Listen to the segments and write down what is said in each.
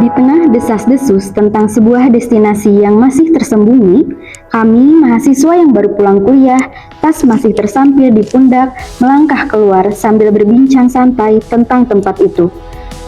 Di tengah desas-desus tentang sebuah destinasi yang masih tersembunyi, kami mahasiswa yang baru pulang kuliah, tas masih tersampil di pundak, melangkah keluar sambil berbincang santai tentang tempat itu.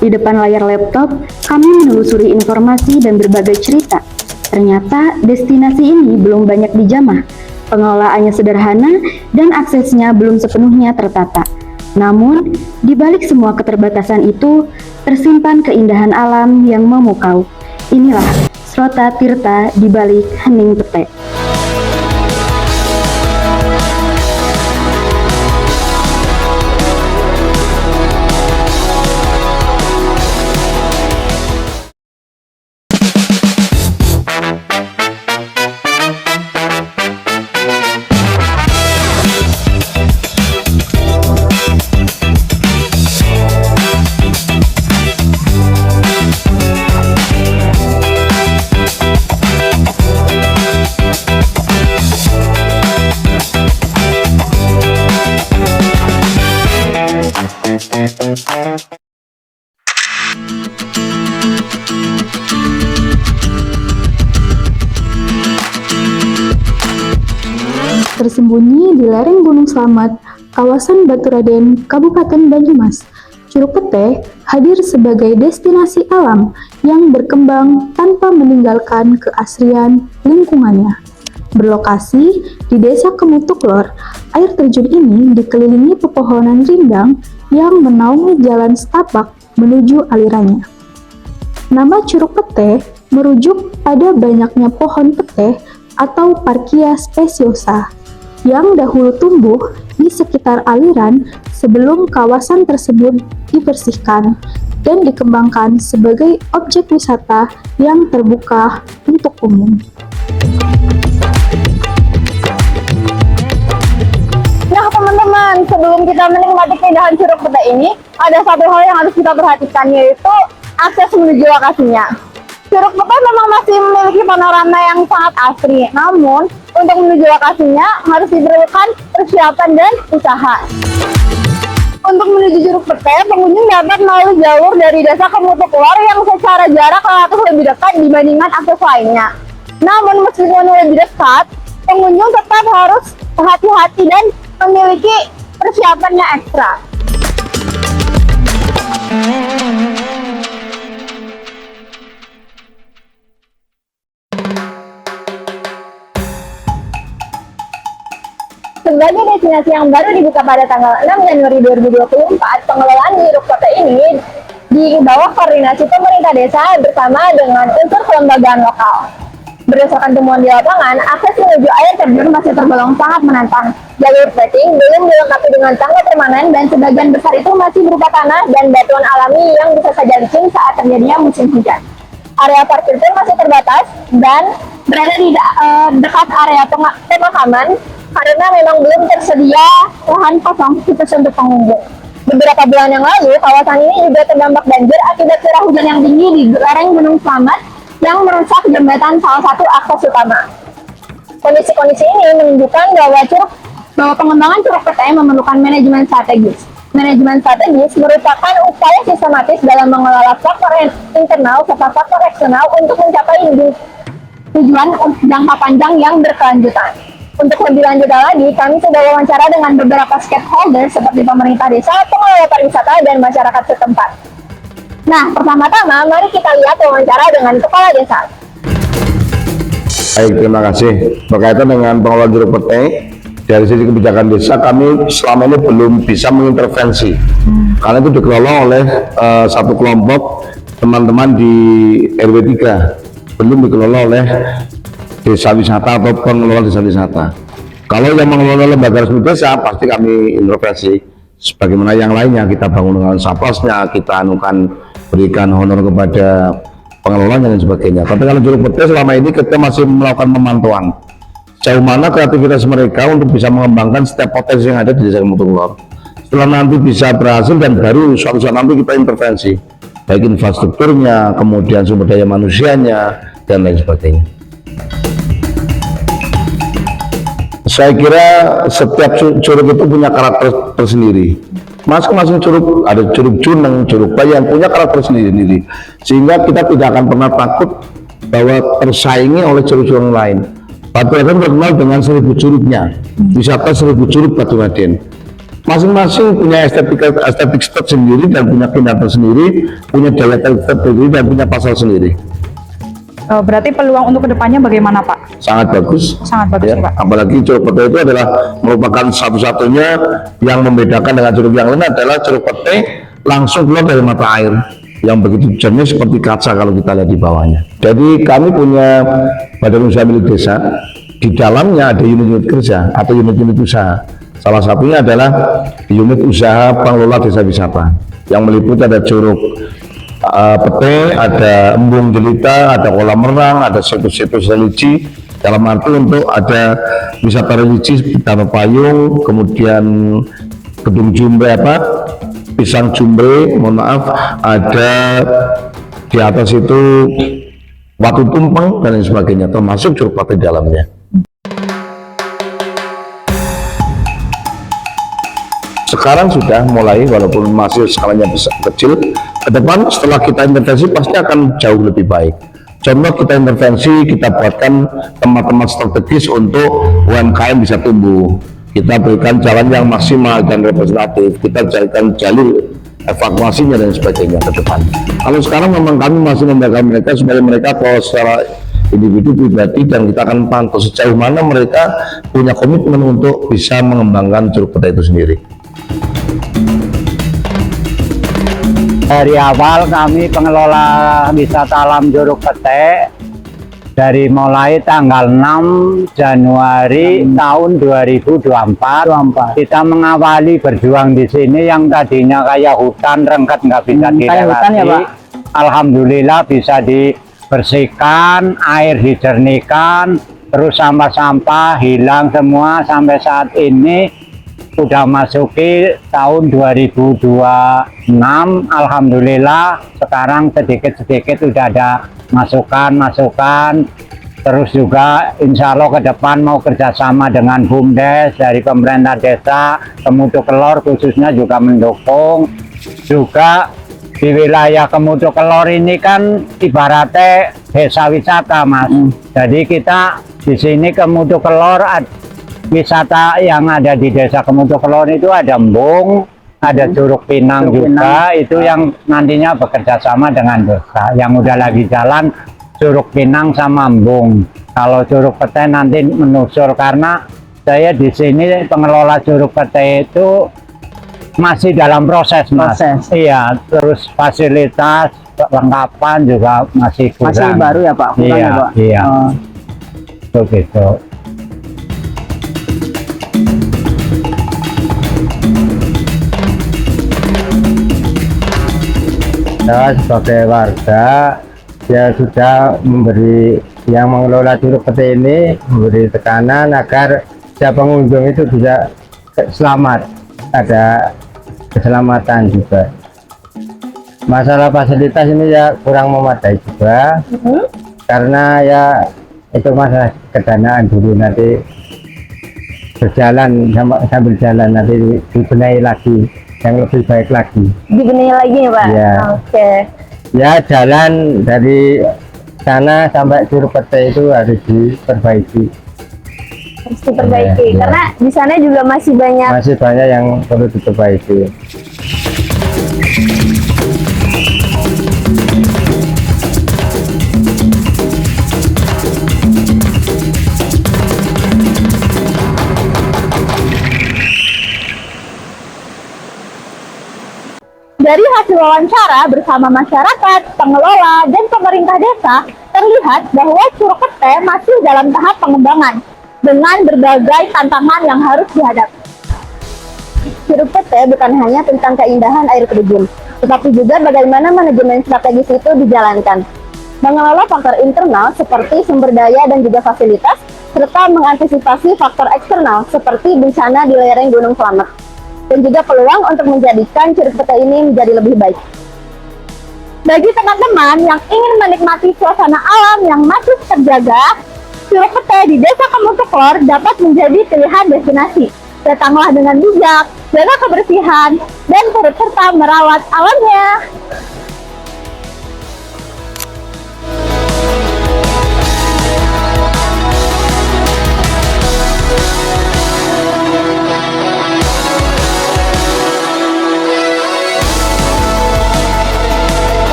Di depan layar laptop, kami menelusuri informasi dan berbagai cerita. Ternyata destinasi ini belum banyak dijamah, pengelolaannya sederhana dan aksesnya belum sepenuhnya tertata. Namun, di balik semua keterbatasan itu, tersimpan keindahan alam yang memukau. Inilah Srota Tirta di balik hening pete. Tersembunyi di lereng Gunung Slamet, kawasan Baturaden, Kabupaten Banyumas, Curug Pete hadir sebagai destinasi alam yang berkembang tanpa meninggalkan keasrian lingkungannya. Berlokasi di Desa Kemutuklor, air terjun ini dikelilingi pepohonan rindang yang menaungi jalan setapak menuju alirannya. Nama Curug Pete merujuk pada banyaknya pohon pete atau Parkia speciosa yang dahulu tumbuh di sekitar aliran sebelum kawasan tersebut dibersihkan dan dikembangkan sebagai objek wisata yang terbuka untuk umum. Nah teman-teman, sebelum kita menikmati keindahan Curug Pete ini, ada satu hal yang harus kita perhatikan, yaitu akses menuju lokasinya. Curug Pete memang masih memiliki panorama yang sangat asri, namun untuk menuju lokasinya harus diperlukan persiapan dan usaha. Untuk menuju Curug Pete, pengunjung dapat melalui jalur dari Desa Kemutuklor yang secara jarak relatif lebih dekat dibandingkan akses lainnya. Namun meskipun lebih dekat, pengunjung tetap harus hati-hati dan memiliki persiapannya ekstra. Sebagai destinasi yang baru dibuka pada tanggal 6 Januari 2024, pengelolaan Curug Pete ini di bawah koordinasi pemerintah desa bersama dengan unsur kelembagaan lokal. Berdasarkan temuan di lapangan, akses menuju air terjun masih tergolong sangat menantang. Jalur trekking belum dilengkapi dengan tangga permanen dan sebagian besar itu masih berupa tanah dan batuan alami yang bisa saja licin saat terjadinya musim hujan. Area parkir pun masih terbatas dan berada di dekat area pemakaman karena memang belum tersedia lahan kosong khusus untuk pengunjung. Beberapa bulan yang lalu, kawasan ini juga terdampak banjir akibat curah hujan yang tinggi di lereng Gunung Slamet yang merusak jembatan salah satu akses utama. Kondisi-kondisi ini menunjukkan bahwa pengembangan Curug Pete memerlukan manajemen strategis. Manajemen strategis merupakan upaya sistematis dalam mengelola faktor internal serta faktor eksternal untuk mencapai tujuan jangka panjang yang berkelanjutan. Untuk lebih lanjut lagi, kami sudah wawancara dengan beberapa stakeholder seperti pemerintah desa, pengelola pariwisata, dan masyarakat setempat. Nah, pertama-tama mari kita lihat wawancara dengan kepala desa. Baik, terima kasih. Berkaitan dengan pengelolaan Curug Pete, dari sisi kebijakan desa kami selama ini belum bisa mengintervensi karena itu dikelola oleh satu kelompok teman-teman di RW 3, belum dikelola oleh desa wisata atau pengelola desa wisata. Kalau yang mengelola lembaga resmi desa pasti kami intervensi sebagaimana yang lainnya, kita bangun dengan saplasnya, kita berikan honor kepada pengelolanya dan sebagainya. Tapi kalau Curug Pete selama ini kita masih melakukan pemantauan sejauh mana kreativitas mereka untuk bisa mengembangkan setiap potensi yang ada di Desa Kemutuklor. Setelah nanti bisa berhasil dan baru suatu saat nanti kita intervensi baik infrastrukturnya, kemudian sumber daya manusianya dan lain sebagainya. Saya kira setiap curug itu punya karakter tersendiri. Masing-masing curug, ada curug Cuneng, curug Bayan, punya karakter sendiri-sendiri, sehingga kita tidak akan pernah takut bahwa tersaingi oleh curug-curug lain. Baturaden terkenal dengan 1000 curugnya, wisata 1000 curug Baturaden. Masing-masing punya estetik tersendiri dan punya keindahan tersendiri, punya daya tarik tersendiri dan punya pasal sendiri. Berarti peluang untuk kedepannya bagaimana Pak? Sangat bagus. Sangat bagus Ya, Pak. apalagi Curug Pete itu adalah merupakan satu-satunya yang membedakan dengan curug yang lain adalah Curug Pete langsung keluar dari mata air yang begitu jernih seperti kaca kalau kita lihat di bawahnya. Jadi kami punya badan usaha milik desa, di dalamnya ada unit-unit kerja atau unit-unit usaha. Salah satunya adalah unit usaha pengelola desa wisata yang meliputi ada Curug Pete, ada embung jelita, ada kolam renang, ada situs-situs religi. Dalam arti untuk ada wisata religi Danau Payung, kemudian gedung jumbre pisang jumbre, mohon maaf, ada di atas itu Watu Tumpeng dan lain sebagainya, termasuk Curug Pete di dalamnya. Sekarang sudah mulai, walaupun masih skalanya besar kecil, ke depan setelah kita intervensi pasti akan jauh lebih baik. Contoh kita intervensi, kita buatkan tempat-tempat strategis untuk UMKM bisa tumbuh. Kita berikan jalan yang maksimal dan representatif, kita carikan jalur evakuasinya dan sebagainya ke depan. Kalau sekarang memang kami masih membiarkan mereka supaya mereka kalau secara individu pribadi, dan kita akan pantau sejauh mana mereka punya komitmen untuk bisa mengembangkan Curug Pete itu sendiri. Dari awal kami pengelola wisata alam Curug Pete dari mulai tanggal 6 Januari tahun 2024 kita mengawali berjuang di sini yang tadinya kayak hutan rengket nggak bisa dilewati. Ya, Pak? Alhamdulillah bisa dibersihkan, air dijernihkan, terus sampah-sampah hilang semua sampai saat ini. Udah masuki tahun 2026, alhamdulillah sekarang sedikit-sedikit udah ada masukan, terus juga insya Allah ke depan mau kerjasama dengan BUMDes dari pemerintah desa Kemutu Kelor khususnya juga mendukung. Juga di wilayah Kemutu Kelor ini kan ibaratnya desa wisata Mas, jadi kita di sini Kemutu Kelor wisata yang ada di desa Kemutu Kelor itu ada embung, ada Curug Pinang juga, itu yang nantinya bekerja sama dengan desa. Yang udah lagi jalan Curug Pinang sama embung. Kalau Curug Pete nanti menusur, karena saya di sini pengelola Curug Pete itu masih dalam proses Mas. Iya, terus fasilitas lengkapan juga masih kurang. Masih baru ya Pak? Kurang iya, ya, Pak? iya. Begitu. Saya sebagai warga ya sudah memberi yang mengelola Curug Pete ini memberi tekanan agar setiap pengunjung itu bisa selamat, ada keselamatan juga. Masalah fasilitas ini ya kurang memadai juga, karena ya itu masalah kedanaan dulu, nanti berjalan sambil jalan nanti dibenahi lagi yang lebih baik lagi. Dibenahi lagi ya Pak? Ya. Oke. Ya jalan dari sana sampai Curug Pete itu harus diperbaiki. Harus diperbaiki, Ya. karena di sana juga masih banyak. Masih banyak yang perlu diperbaiki. Dari hasil wawancara bersama masyarakat, pengelola, dan pemerintah desa, terlihat bahwa Curug Pete masih dalam tahap pengembangan dengan berbagai tantangan yang harus dihadapi. Curug Pete bukan hanya tentang keindahan air terjun, tetapi juga bagaimana manajemen strategis itu dijalankan. Mengelola faktor internal seperti sumber daya dan juga fasilitas, serta mengantisipasi faktor eksternal seperti bencana di lereng Gunung Slamet, dan juga peluang untuk menjadikan Curug Pete ini menjadi lebih baik. Bagi teman-teman yang ingin menikmati suasana alam yang masih terjaga, Curug Pete di Desa Kemutu Kelor dapat menjadi pilihan destinasi. Datanglah dengan bijak, jaga kebersihan, dan turut serta merawat alamnya.